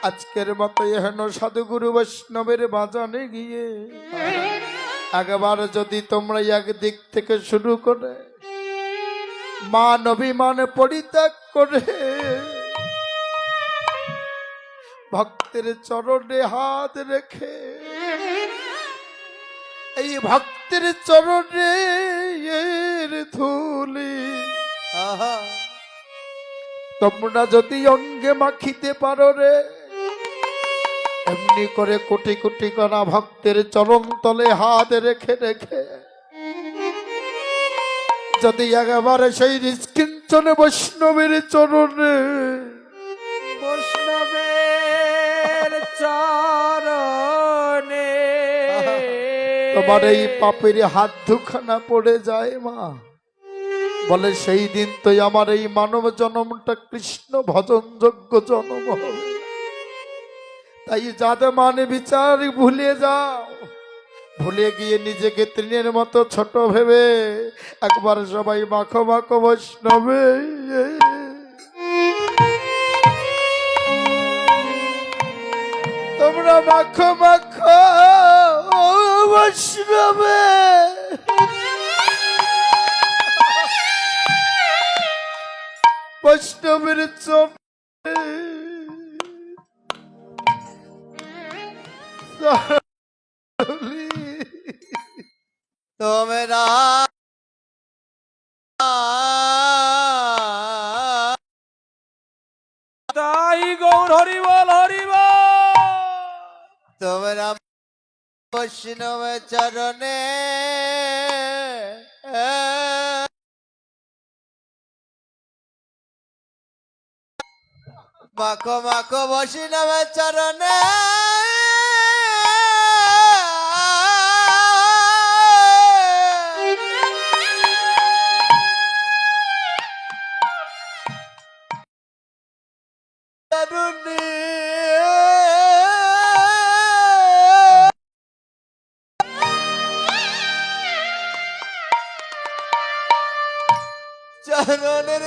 আজকের মতো এহেন সাধুগুরু বৈষ্ণবের বাজানে গিয়ে একবার যদি তোমরা একদিক থেকে শুরু করে মান অভিমান পরিত্যাগ করে ভক্তের চরণে হাত রেখে এই ভক্তের চরণে ধুলি তোমরা যদি অঙ্গে মাখিতে পারো রে, এমনি করে কোটি কোটি কণা ভক্তের চরণ তলে হাত রেখে রেখে যদি একেবারে সেই নিষ্কিঞ্চন বৈষ্ণবের চরণে তোমার এই পাপের হাত দুখানা পড়ে যায় মা, বলে সেই দিন তো আমার এই মানব জন্মটা কৃষ্ণ ভজন যোগ্য জন্ম হবে। তাই যাদের মানে বিচার ভুলে যাও, ভুলে গিয়ে নিজেকে তৃণের মতো ছোট ভেবে একবার সবাই মাখো মাখো বৈষ্ণবে। তোমরা মাখো মাখো বৈষ্ণবে, বৈষ্ণবের চরণে তোমরা তাই গৌর হরিবল হরিবল। তোমরা বৈষ্ণব চরণে মাখো মাখো বৈষ্ণব চরণে চরণের